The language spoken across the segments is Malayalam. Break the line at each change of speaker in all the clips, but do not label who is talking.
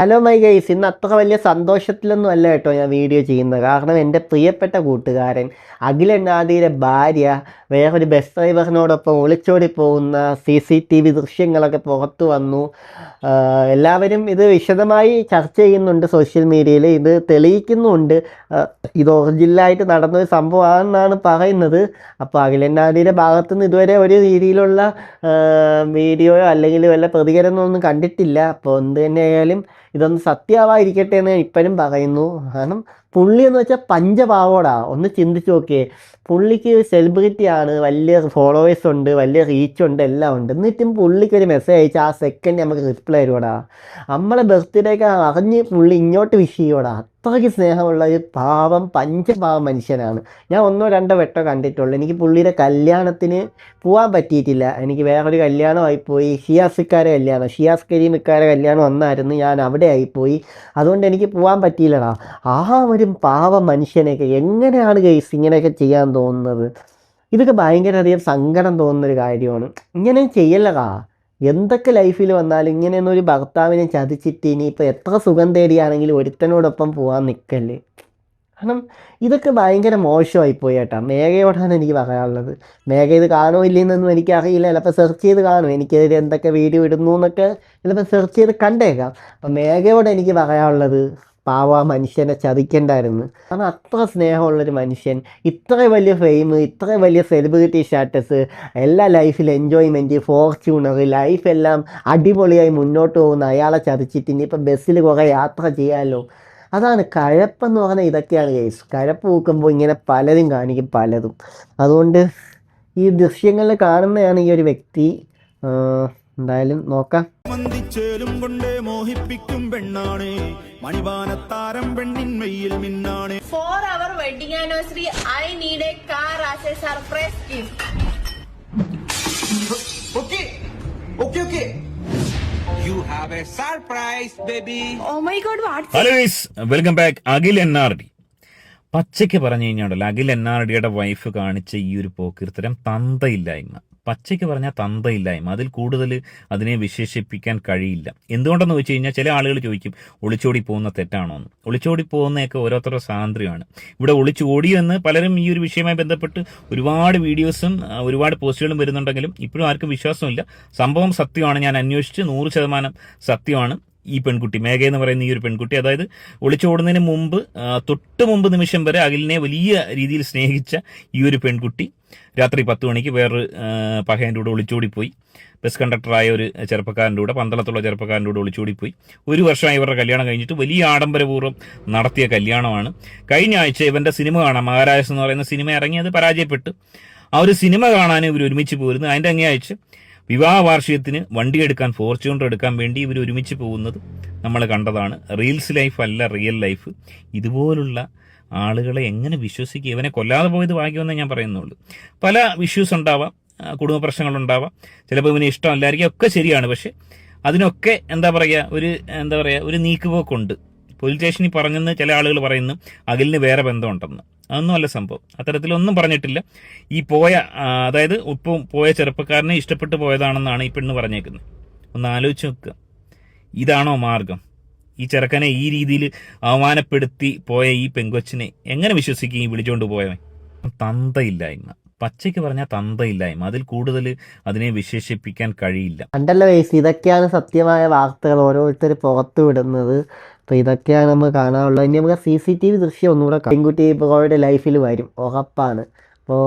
ഹലോ മൈ ഗൈസ്, ഇന്ന് അത്ര വലിയ സന്തോഷത്തിലൊന്നും അല്ല കേട്ടോ ഞാൻ വീഡിയോ ചെയ്യുന്നത്. കാരണം എൻ്റെ പ്രിയപ്പെട്ട കൂട്ടുകാരൻ അഖിലണ്ണാദിയുടെ ഭാര്യ വേറൊരു ബസ് ഡ്രൈവറിനോടൊപ്പം ഒളിച്ചോടി പോകുന്ന CCTV ദൃശ്യങ്ങളൊക്കെ പുറത്തു വന്നു. എല്ലാവരും ഇത് വിശദമായി ചർച്ച ചെയ്യുന്നുണ്ട് സോഷ്യൽ മീഡിയയിൽ. ഇത് തെളിയിക്കുന്നുമുണ്ട്. ഇത് ഒറിജിനലായിട്ട് നടന്നൊരു സംഭവമാണെന്നാണ് പറയുന്നത്. അപ്പോൾ അഖിലണ്ണാദിയുടെ ഭാഗത്തുനിന്ന് ഇതുവരെ ഒരു രീതിയിലുള്ള വീഡിയോയോ അല്ലെങ്കിൽ വല്ല പ്രതികരണമൊന്നും കണ്ടിട്ടില്ല. അപ്പോൾ എന്ത് തന്നെയായാലും ഇതൊന്ന് സത്യമായിരിക്കട്ടെ എന്ന് ഇപ്പോഴും പറയുന്നു. കാരണം പുള്ളി എന്ന് വെച്ചാൽ പഞ്ചപാവോടാ. ഒന്ന് ചിന്തിച്ച് നോക്കിയേ, പുള്ളിക്ക് സെലിബ്രിറ്റിയാണ്, വലിയ ഫോളോവേഴ്സ് ഉണ്ട്, വലിയ റീച്ചുണ്ട്, എല്ലാം ഉണ്ട്. എന്നിട്ടും പുള്ളിക്ക് ഒരു മെസ്സേജ് അയച്ചാൽ ആ സെക്കൻഡ് നമുക്ക് റിപ്ലൈ തരുവാടാ. നമ്മളെ ബർത്ത്ഡേക്ക് അറിഞ്ഞ് പുള്ളി ഇങ്ങോട്ട് വിഷ് ചെയ്യുവാടാ. അത്രയ്ക്ക് സ്നേഹമുള്ള ഒരു പാവം പഞ്ചപാവം മനുഷ്യനാണ്. ഞാൻ ഒന്നോ രണ്ടോ വട്ടം കണ്ടിട്ടുള്ളൂ. എനിക്ക് പുള്ളിയുടെ കല്യാണത്തിന് പോകാൻ പറ്റിയിട്ടില്ല. എനിക്ക് വേറൊരു കല്യാണമായിപ്പോയി, ഷിയാസ് കരീമിക്കാരെ കല്യാണം വന്നായിരുന്നു. ഞാൻ അവിടെ ആയിപ്പോയി. അതുകൊണ്ട് എനിക്ക് പോകാൻ പറ്റിയില്ലടാ. ആ ഒരു പാവം മനുഷ്യനെയൊക്കെ എങ്ങനെയാണ് ഗൈസ് ഇങ്ങനെയൊക്കെ ചെയ്യാൻ തോന്നുന്നത്? ഇതൊക്കെ ഭയങ്കരധികം സങ്കടം തോന്നുന്നൊരു കാര്യമാണ്. ഇങ്ങനെ ചെയ്യല്ലടാ. എന്തൊക്കെ ലൈഫിൽ വന്നാലും ഇങ്ങനെയൊന്നും ഒരു ഭർത്താവിനെ ചതിച്ചിട്ട് ഇനിയിപ്പോൾ എത്ര സുഖം തേടിയാണെങ്കിലും ഒരുത്തനോടൊപ്പം പോകാൻ നിൽക്കല്ലേ. കാരണം ഇതൊക്കെ ഭയങ്കര മോശമായിപ്പോയി കേട്ടോ. മേഘയോടാണ് എനിക്ക് പറയാനുള്ളത്. മേഘ ഇത് കാണുമോ ഇല്ലെന്നൊന്നും എനിക്കറിയില്ല. ചിലപ്പോൾ സെർച്ച് ചെയ്ത് കാണും, എനിക്കെതിരെ എന്തൊക്കെ വീഡിയോ ഇടുന്നു എന്നൊക്കെ ചിലപ്പോൾ സെർച്ച് ചെയ്ത് കണ്ടേക്കാം. അപ്പം മേഘയോട് എനിക്ക് പറയാനുള്ളത്, പാവ മനുഷ്യനെ ചതിക്കണ്ടായിരുന്നു. കാരണം അത്ര സ്നേഹമുള്ളൊരു മനുഷ്യൻ, ഇത്ര വലിയ ഫെയിം, ഇത്ര വലിയ സെലിബ്രിറ്റി സ്റ്റാറ്റസ്, എല്ലാ ലൈഫിൽ എൻജോയ്മെൻറ്റ്, ഫോർച്യൂണർ, ലൈഫെല്ലാം അടിപൊളിയായി മുന്നോട്ട് പോകുന്ന അയാളെ ചതിച്ചിട്ട് ഇനിയിപ്പോൾ ബസ്സിൽ കുറേ യാത്ര ചെയ്യാമല്ലോ. അതാണ് കഴപ്പെന്ന് പറഞ്ഞാൽ. ഇതൊക്കെയാണ് കേസ്. കഴപ്പ് പൂക്കുമ്പോൾ ഇങ്ങനെ പലരും കാണിക്കും, പലതും. അതുകൊണ്ട് ഈ ദൃശ്യങ്ങളിൽ കാണുന്നതാണ് ഈ ഒരു വ്യക്തി. എന്തായാലും നോക്കാം.
മോഹിപ്പിക്കും പെണ്ണാണ് മണിവാനത്താരം പെണ്ണിൻ മെയ്യിൽ മിന്നാണ്.
For our wedding anniversary, I need a car as a surprise gift.
Okay. You have a surprise, baby.
Oh my God, what's
hello guys, welcome back. Akhil NRD പച്ചയ്ക്ക് പറഞ്ഞു കഴിഞ്ഞാൽ അഖിൽ NRDയുടെ വൈഫ് കാണിച്ച ഈ ഒരു പോക്കിർത്തരം തന്തയില്ലായ്മ. പച്ചയ്ക്ക് പറഞ്ഞാൽ തന്തയില്ലായ്മ. അതിൽ കൂടുതൽ അതിനെ വിശേഷിപ്പിക്കാൻ കഴിയില്ല. എന്തുകൊണ്ടെന്ന് വെച്ച് കഴിഞ്ഞാൽ ചില ആളുകൾ ചോദിക്കും ഒളിച്ചോടി പോകുന്ന തെറ്റാണോ എന്ന്. ഒളിച്ചോടി പോകുന്നതൊക്കെ ഓരോരുത്തരുടെ സ്വാതന്ത്ര്യമാണ്. ഇവിടെ ഒളിച്ചോടിയെന്ന് പലരും ഈ ഒരു വിഷയവുമായി ബന്ധപ്പെട്ട് ഒരുപാട് വീഡിയോസും ഒരുപാട് പോസ്റ്റുകളും വരുന്നുണ്ടെങ്കിലും ഇപ്പോഴും ആർക്കും വിശ്വാസമില്ല. സംഭവം സത്യമാണ്. ഞാൻ അന്വേഷിച്ച് 100% സത്യമാണ്. ഈ പെൺകുട്ടി മേഘ എന്ന് പറയുന്ന ഈ ഒരു പെൺകുട്ടി, അതായത് ഒളിച്ചോടുന്നതിന് മുമ്പ് തൊട്ട് മുമ്പ് നിമിഷം വരെ അഖിലിനെ വലിയ രീതിയിൽ സ്നേഹിച്ച ഈ ഒരു പെൺകുട്ടി രാത്രി 10 മണിക്ക് വേറൊരു പഹയൻ്റെ കൂടെ ഒളിച്ചോടിപ്പോയി. ബസ് കണ്ടക്ടറായ ഒരു ചെറുപ്പക്കാരൻ്റെ കൂടെ, പന്തളത്തുള്ള ചെറുപ്പക്കാരൻ്റെ കൂടെ ഒളിച്ചോടിപ്പോയി. 1 വർഷമായി ഇവരുടെ കല്യാണം കഴിഞ്ഞിട്ട് വലിയ ആഡംബരപൂർവ്വം നടത്തിയ കല്യാണമാണ്. കഴിഞ്ഞ ആഴ്ച ഇവൻ്റെ സിനിമ കാണാം, മഹാരാജ് എന്ന് പറയുന്ന സിനിമ ഇറങ്ങി, അത് പരാജയപ്പെട്ടു. ആ ഒരു സിനിമ കാണാൻ ഇവർ ഒരുമിച്ച് പോരുന്നു. അതിൻ്റെ അങ്ങേ ആഴ്ച വിവാഹ വാർഷികത്തിന് വണ്ടി എടുക്കാൻ, ഫോർച്യൂണർ എടുക്കാൻ വേണ്ടി ഇവർ ഒരുമിച്ച് പോകുന്നത് നമ്മൾ കണ്ടതാണ്. റീൽസ് ലൈഫ് അല്ല, റിയൽ ലൈഫ്. ഇതുപോലുള്ള ആളുകളെ എങ്ങനെ വിശ്വസിക്കുക? ഇവനെ കൊല്ലാതെ പോയത് ഭാഗ്യമെന്നേ ഞാൻ പറയുന്നുള്ളൂ. പല ഇഷ്യൂസ് ഉണ്ടാവാം, കുടുംബ പ്രശ്നങ്ങളുണ്ടാവാം, ചിലപ്പോൾ ഇവന് ഇഷ്ടമല്ലായിരിക്കും, ഒക്കെ ശരിയാണ്. പക്ഷെ അതിനൊക്കെ എന്താ പറയുക ഒരു നീക്കുപോക്കുണ്ട്. പോലീസ് സ്റ്റേഷനിൽ പറഞ്ഞെന്ന് ചില ആളുകൾ പറയുന്നു അഖിലിന് വേറെ ബന്ധമുണ്ടെന്ന്. അതൊന്നും അല്ല സംഭവം. അത്തരത്തിലൊന്നും പറഞ്ഞിട്ടില്ല. ഈ അതായത് ഇപ്പം പോയ ചെറുപ്പക്കാരനെ ഇഷ്ടപ്പെട്ട് പോയതാണെന്നാണ് ഈ പെണ്ണ് പറഞ്ഞേക്കുന്നത്. ഒന്ന് ആലോചിച്ച് നോക്കുക. ഇതാണോ മാർഗം? ഈ ചെറുക്കനെ ഈ രീതിയിൽ അവമാനപ്പെടുത്തി പോയ ഈ പെങ്കൊച്ചിനെ എങ്ങനെ വിശ്വസിക്കും ഈ വിളിച്ചുകൊണ്ട് പോയവൻ? തന്തയില്ലായ്മ. പച്ചയ്ക്ക് പറഞ്ഞാൽ തന്തയില്ലായ്മ. അതിൽ കൂടുതൽ അതിനെ വിശേഷിപ്പിക്കാൻ കഴിയില്ല.
കണ്ടല്ലോ വയസ്സ്, ഇതൊക്കെയാണ് സത്യമായ വാർത്തകൾ ഓരോരുത്തർ പുറത്തു വിടുന്നത്. അപ്പോൾ ഇതൊക്കെയാണ് നമുക്ക് കാണാനുള്ളത്. ഇനി നമുക്ക് CCTV ദൃശ്യം ഒന്നുകൂടെ പെൺകുട്ടി ബ്രോയുടെ ലൈഫിൽ വരും, ഉറപ്പാണ്. അപ്പോൾ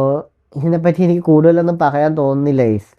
ഇതിനെപ്പറ്റി എനിക്ക് കൂടുതലൊന്നും പറയാൻ തോന്നുന്നില്ല വയസ്സ്.